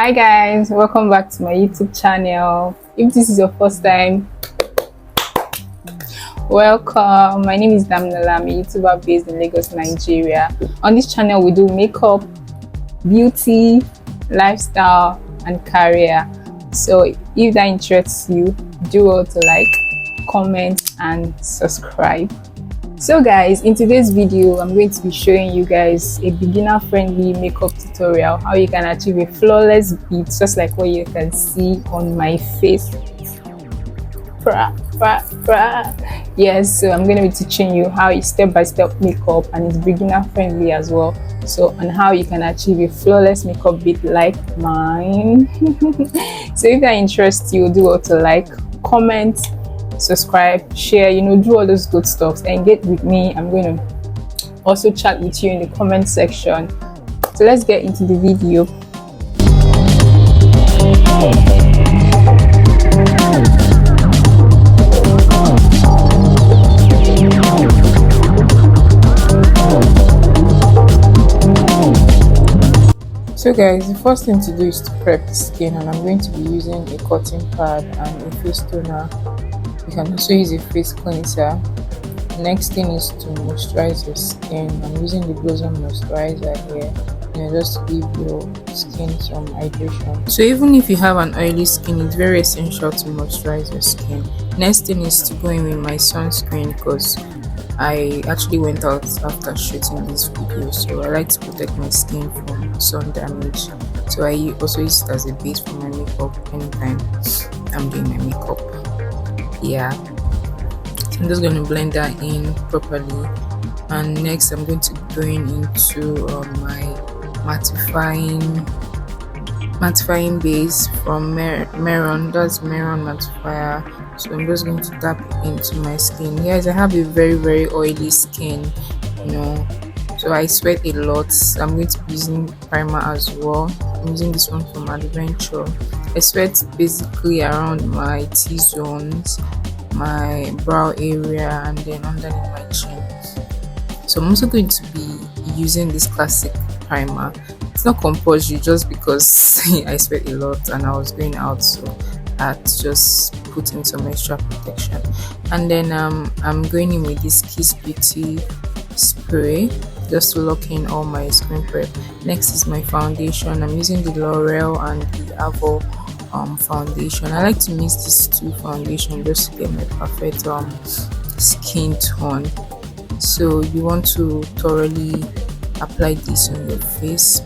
Hi guys, welcome back to my YouTube channel. If this is your first time, welcome. My name is Damnola. I'm a YouTuber based in Lagos, Nigeria. On this channel we do makeup, beauty, lifestyle and career. So if that interests you, do well to like, comment and subscribe. So guys, in today's video I'm going to be showing you guys a beginner friendly makeup tutorial, how you can achieve a flawless beat just like what you can see on my face. Yes, so I'm going to be teaching you how you step-by-step makeup, and it's beginner friendly as well, so on how you can achieve a flawless makeup beat like mine. So if that interests you, do well to like, comment, subscribe, share, do all those good stuff and get with me. I'm going to also chat with you in the comment section. So let's get into the video. So guys, the first thing to do is to prep the skin, and I'm going to be using a cotton pad and a face toner. You can also use a face cleanser. The next thing is to moisturize your skin. I'm using the Blossom moisturizer here, just to give your skin some hydration. So even if you have an oily skin, it's very essential to moisturize your skin. Next thing is to go in with my sunscreen, because I actually went out after shooting this video, so I like to protect my skin from sun damage. So I also use it as a base for my makeup anytime I'm doing my makeup. Yeah, so I'm just going to blend that in properly, and next I'm going to be going into my mattifying base from Meron. That's Meron mattifier. So I'm just going to tap into my skin. Guys, I have a very oily skin, so I sweat a lot. I'm going to be using primer as well. I'm using this one from Adventure. I sweat basically around my T-zones, my brow area, and then underneath my chin. So I'm also going to be using this classic primer. It's not compulsory, just because I sweat a lot and I was going out, so I had to just put in some extra protection. And then I'm going in with this Kiss Beauty spray just to lock in all my screen prep. Next is my foundation. I'm using the L'Oreal and the Avo foundation. I like to mix these two foundations just to get my perfect skin tone. So you want to thoroughly apply this on your face.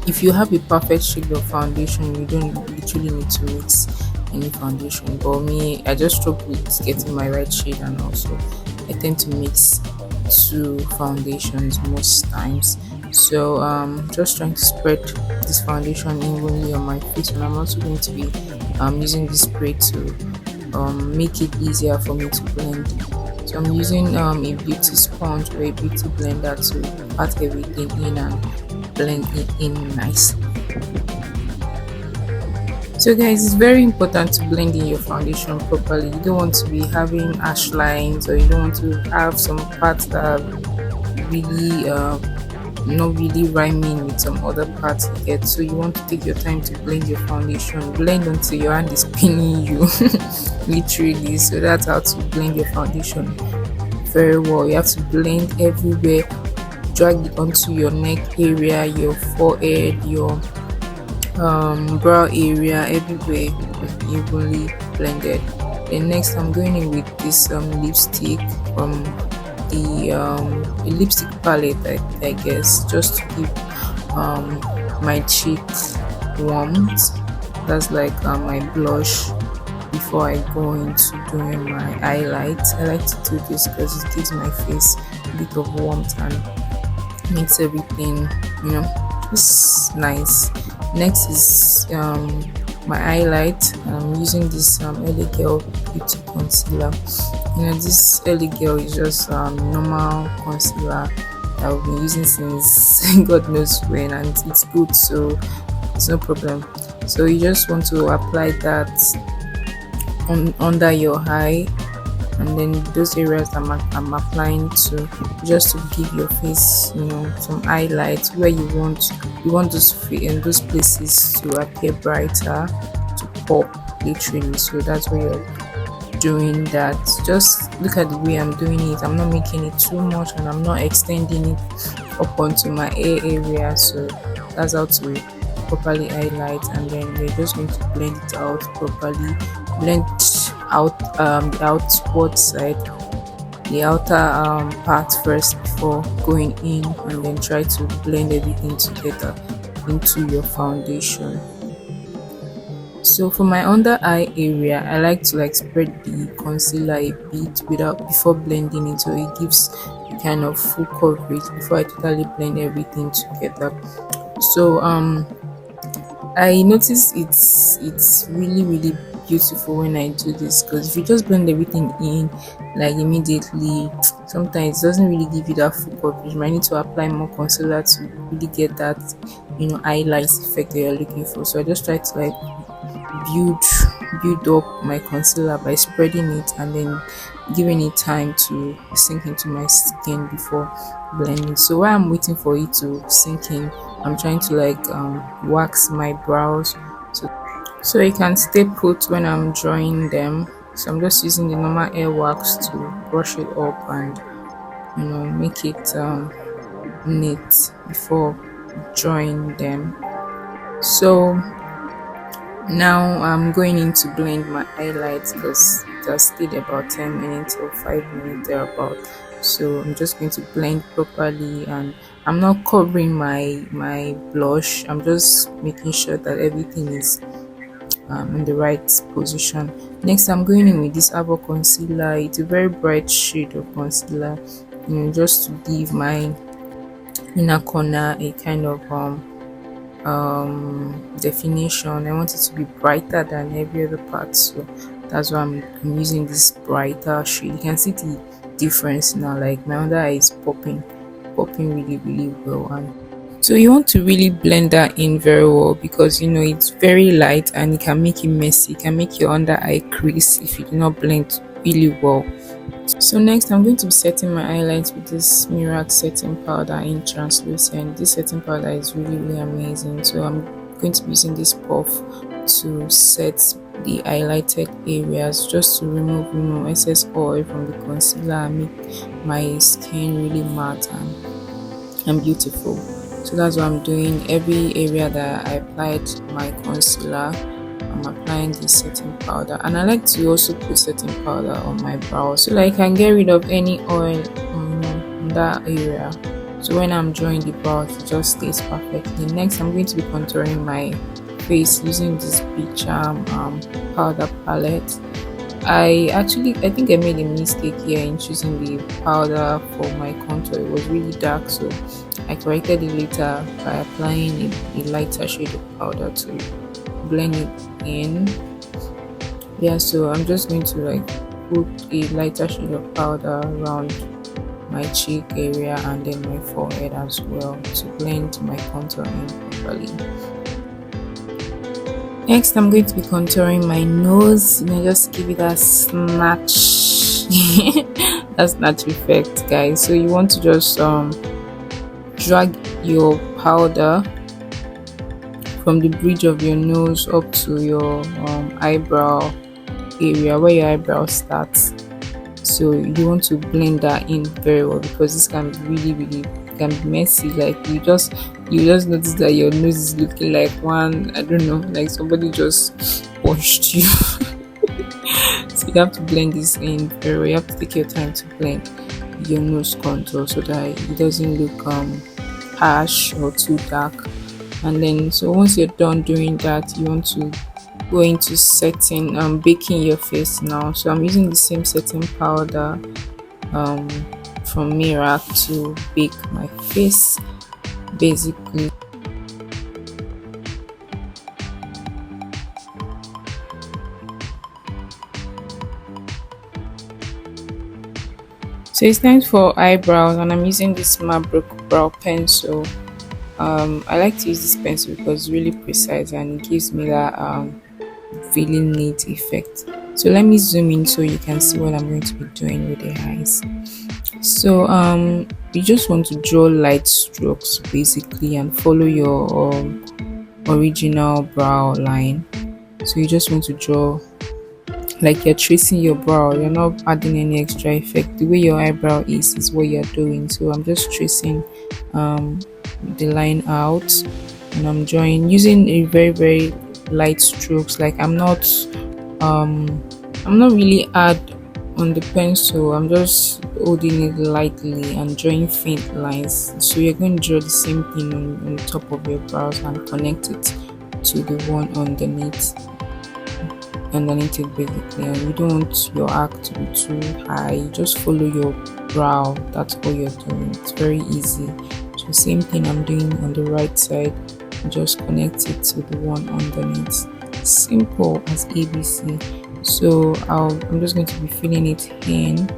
If you have a perfect shade of foundation, you don't literally need to mix any foundation, but me, I just struggle with getting my right shade, and also I tend to mix two foundations most times. So just trying to spread this foundation evenly on my face, and I'm also going to be using this spray to make it easier for me to blend. So I'm using a beauty sponge or a beauty blender to pat everything in and blend it in nicely. So guys, it's very important to blend in your foundation properly. You don't want to be having harsh lines, or you don't want to have some parts that are really not really rhyming with some other parts you get. So you want to take your time to blend your foundation. Blend until your hand is pinning you literally. So that's how to blend your foundation very well. You have to blend everywhere, drag it onto your neck area, your forehead, your brow area, everywhere evenly blended. Then next I'm going in with this lipstick from the lipstick palette, I guess, just to give my cheeks warmth. That's like my blush before I go into doing my highlight. I like to do this because it gives my face a bit of warmth and makes everything just nice. Next is my highlight. I'm using this LA Girl Beauty concealer. This LA Girl is just normal concealer that I've been using since God knows when, and it's good, so it's no problem. So you just want to apply that under your eye, and then those areas I'm applying to, just to give your face, some highlights where you want in those places to appear brighter, to pop literally. So that's where you're doing that. Just look at the way I'm doing it. I'm not making it too much, and I'm not extending it up onto my hair area. So that's how to properly highlight, and then we're just going to blend it out properly. Blend out the outward side, the outer part first before going in, and then try to blend everything together into your foundation. So for my under eye area, I like to spread the concealer a bit without before blending it, so it gives a kind of full coverage before I totally blend everything together. So I notice it's really beautiful when I do this, because if you just blend everything in immediately, sometimes it doesn't really give you that full coverage. You might need to apply more concealer to really get that highlights effect that you're looking for. So I just try to build up my concealer by spreading it and then giving it time to sink into my skin before blending. So while I'm waiting for it to sink in, I'm trying to wax my brows so it can stay put when I'm drawing them. So I'm just using the normal air wax to brush it up and make it neat before drawing them. So now I'm going in to blend my highlights, because it has stayed about 10 minutes or 5 minutes thereabout. So I'm just going to blend properly, and I'm not covering my blush. I'm just making sure that everything is in the right position. Next, I'm going in with this Avo concealer. It's a very bright shade of concealer, just to give my inner corner a kind of definition. I want it to be brighter than every other part, so that's why I'm using this brighter shade. You can see the difference now. My under eye is popping really well, and so you want to really blend that in very well, because it's very light and it can make it messy. It can make your under eye crease if you do not blend really well. So next, I'm going to be setting my highlights with this Mirac setting powder in translucent. This setting powder is really amazing. So I'm going to be using this puff to set the highlighted areas, just to remove excess oil from the concealer and make my skin really matte and beautiful. So that's what I'm doing. Every area that I applied my concealer, I'm applying this setting powder, and I like to also put setting powder on my brows so that I can get rid of any oil on that area. So when I'm drawing the brows, it just stays perfectly. Next, I'm going to be contouring my face using this Beach powder palette. I think I made a mistake here in choosing the powder for my contour. It was really dark, so I corrected it later by applying a lighter shade of powder to blend it in. So I'm just going to put a lighter shade of powder around my cheek area and then my forehead as well, to blend my contour in properly. Next, I'm going to be contouring my nose, just give it a snatch that snatch effect, guys. So you want to just drag your powder from the bridge of your nose up to your eyebrow area, where your eyebrow starts. So you want to blend that in very well, because this can be really can be messy. You just notice that your nose is looking like one, I don't know, like somebody just punched you. So you have to blend this in very well. You have to take your time to blend your nose contour so that it doesn't look harsh or too dark. And then, so once you're done doing that, you want to go into setting baking your face now. So I'm using the same setting powder from Mirac to bake my face, basically. So it's time for eyebrows, and I'm using this Mabrook brow pencil. I like to use this pencil because it's really precise and it gives me that really neat effect So let me zoom in so you can see what I'm going to be doing with the eyes. So you just want to draw light strokes basically and follow your original brow line. So you just want to draw like you're tracing your brow, you're not adding any extra effect. The way your eyebrow is what you're doing. So I'm just tracing um the line out, and I'm drawing using a very light strokes. Like um I'm not really hard on the pencil. I'm just holding it lightly and drawing faint lines. So you're going to draw the same thing on the top of your brows and connect it to the one underneath it basically. And you don't want your arc to be too high. You just follow your brow. That's all you're doing. It's very easy. So same thing I'm doing on the right side. Just connect it to the one underneath. Simple as ABC. So I'm just going to be filling it in.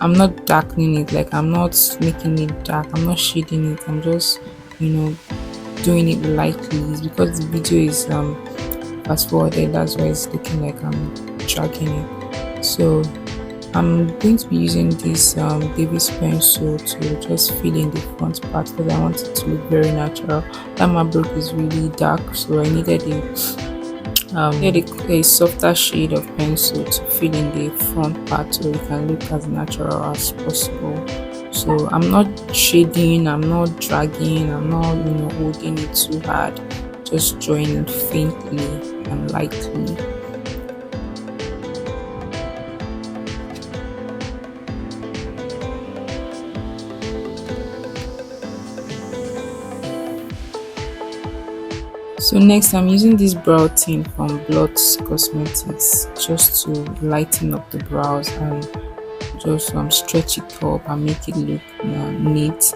I'm not darkening it, like I'm not making it dark, I'm not shading it, I'm just doing it lightly. It's because the video is fast forwarded, that's why it's looking like I'm dragging it. So I'm going to be using this Davis pencil to just fill in the front part because I want it to look very natural. That marble is really dark, so I needed a softer shade of pencil to fill in the front part so it can look as natural as possible. So I'm not shading, I'm not dragging, I'm not holding it too hard, just drawing it faintly and lightly. So next I'm using this brow tint from Blot Cosmetics just to lighten up the brows and just stretch it up and make it look neat.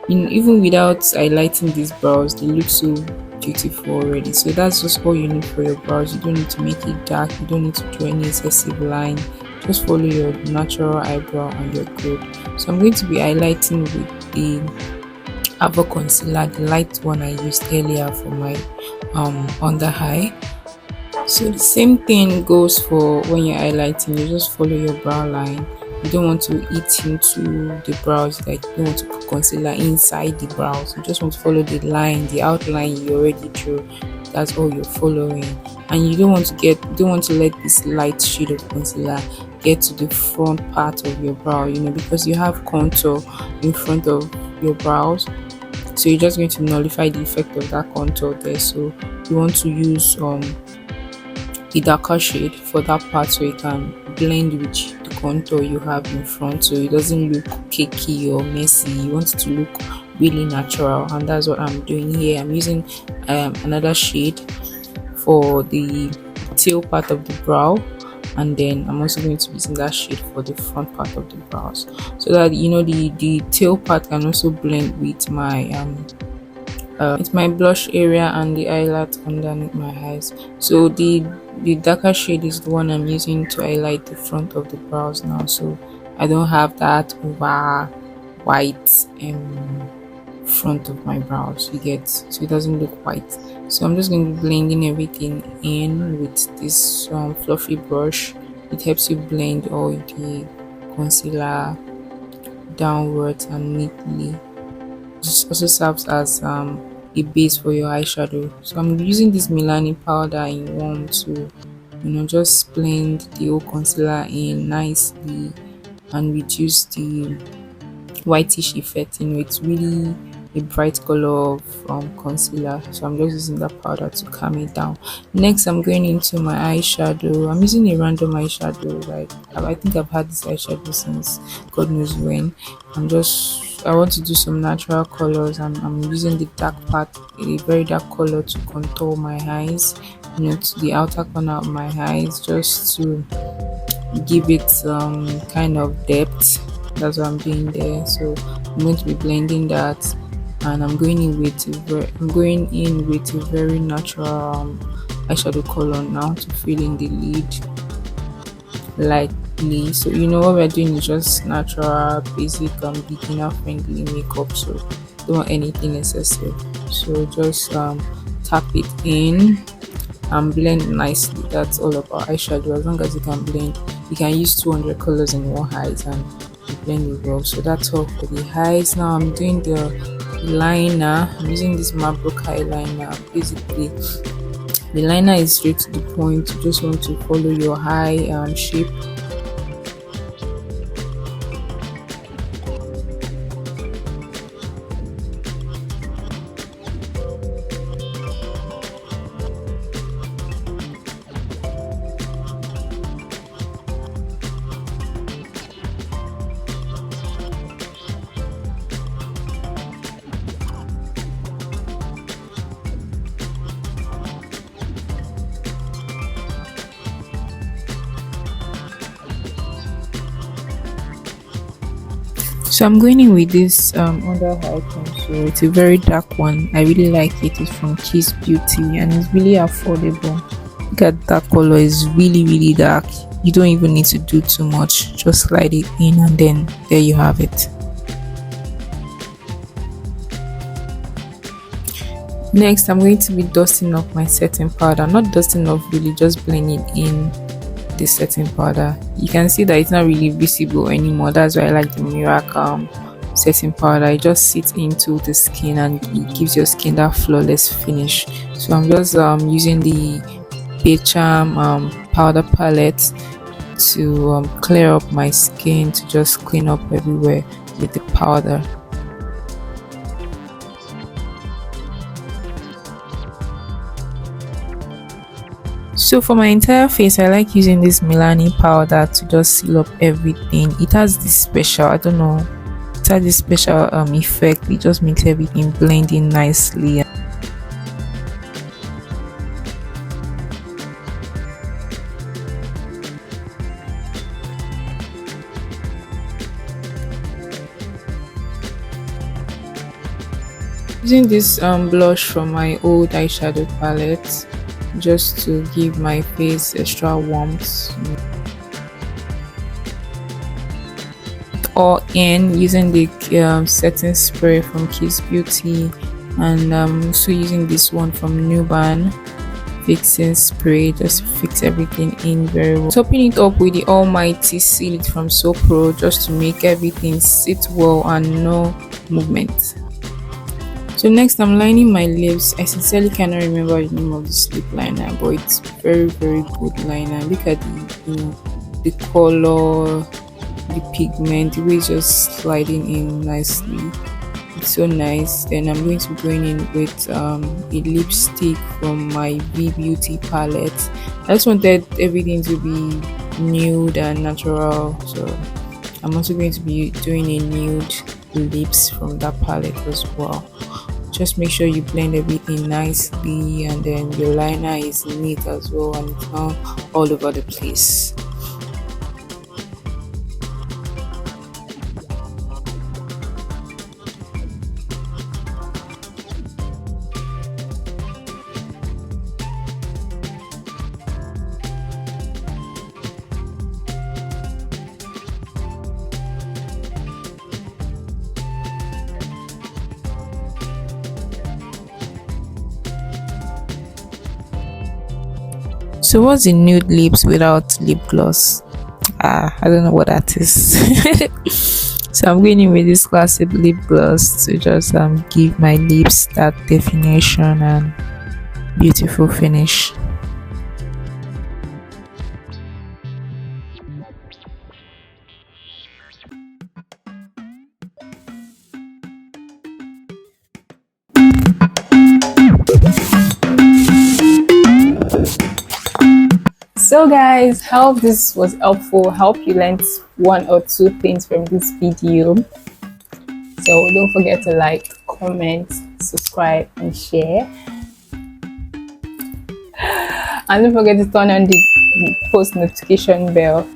Even without highlighting these brows, they look so beautiful already. So that's just all you need for your brows. You don't need to make it dark, you don't need to do any excessive line. Just follow your natural eyebrow and you're good. So I'm going to be highlighting with the Avo concealer, the light one I used earlier for my under eye. So the same thing goes for when you're highlighting. You just follow your brow line. You don't want to eat into the brows, like you don't want to put concealer inside the brows. You just want to follow the line, the outline you already drew. That's all you're following. And you don't want to let this light shade of concealer get to the front part of your brow, because you have contour in front of your brows. So you're just going to nullify the effect of that contour there. So you want to use a darker shade for that part so you can blend with the contour you have in front, so it doesn't look cakey or messy. You want it to look really natural, and that's what I'm doing here. I'm using another shade for the tail part of the brow, and then I'm also going to be using that shade for the front part of the brows, so that the tail part can also blend with my it's my blush area and the highlight underneath my eyes. So the darker shade is the one I'm using to highlight the front of the brows now, so I don't have that over white front of my brows, you get, so it doesn't look white. So I'm just going to be blending everything in with this fluffy brush. It helps you blend all the concealer downwards and neatly. This also serves as a base for your eyeshadow. So I'm using this Milani powder in warm to just blend the whole concealer in nicely and reduce the whitish effect. It's really a bright color of concealer, so I'm just using that powder to calm it down. Next I'm going into my eyeshadow. I'm using a random eyeshadow. Like I think I've had this eyeshadow since God knows when. I want to do some natural colors, and I'm using the dark part, a very dark color, to contour my eyes, to the outer corner of my eyes, just to give it kind of depth. That's what I'm doing there. So I'm going to be blending that, and I'm going in with a very natural eyeshadow color now to fill in the lid lightly. So what we're doing is just natural, basic, beginner friendly makeup, so don't want anything excessive. So just tap it in and blend nicely. That's all about eyeshadow. As long as you can blend, you can use 200 colors in one eyes and you blend it well. So that's all for the eyes. Now I'm doing the liner. I'm using this Mabrook eyeliner. Basically, the liner is straight to the point. You just want to follow your eye shape. So I'm going in with this under eye contour. It's a very dark one. I really like it. It's from Kiss Beauty and it's really affordable. Look at that color. It's really dark. You don't even need to do too much. Just slide it in and then there you have it. Next, I'm going to be dusting off my setting powder. Not dusting off really, just blending in the setting powder. You can see that it's not really visible anymore. That's why I like the Miracle setting powder. It just sits into the skin and it gives your skin that flawless finish. So I'm just using the Baycharm powder palette to clear up my skin, to just clean up everywhere with the powder. So for my entire face, I like using this Milani powder to just seal up everything. It has this special, I don't know, it has this special effect. It just makes everything blend in nicely. Using this blush from my old eyeshadow palette just to give my face extra warmth. All in using the setting spray from Kiss Beauty, and also using this one from Nuban fixing spray just to fix everything in very well. Topping it up with the almighty Seal It from So Pro just to make everything sit well and no movement. So next, I'm lining my lips. I sincerely cannot remember the name of this lip liner, but it's very good liner. Look at the color, the pigment, the way it's just sliding in nicely. It's so nice. Then I'm going to be going in with a lipstick from my V Beauty palette. I just wanted everything to be nude and natural, so I'm also going to be doing a nude lips from that palette as well. Just make sure you blend everything nicely, and then your liner is neat as well and it's not all over the place. So what's the nude lips without lip gloss? I don't know what that is. So I'm going in with this classic lip gloss to just give my lips that definition and beautiful finish. So guys, hope this was helpful. Hope you learned one or two things from this video. So don't forget to like, comment, subscribe and share, and don't forget to turn on the post notification bell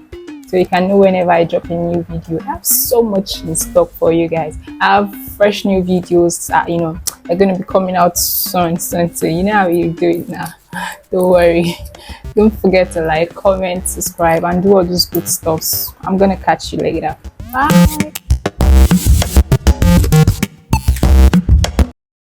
so you can know whenever I drop a new video. I have so much in stock for you guys. I have fresh new videos they're going to be coming out soon, so you know how you do it now. Don't worry. Don't forget to like, comment, subscribe and do all those good stuff. I'm gonna catch you later. Bye.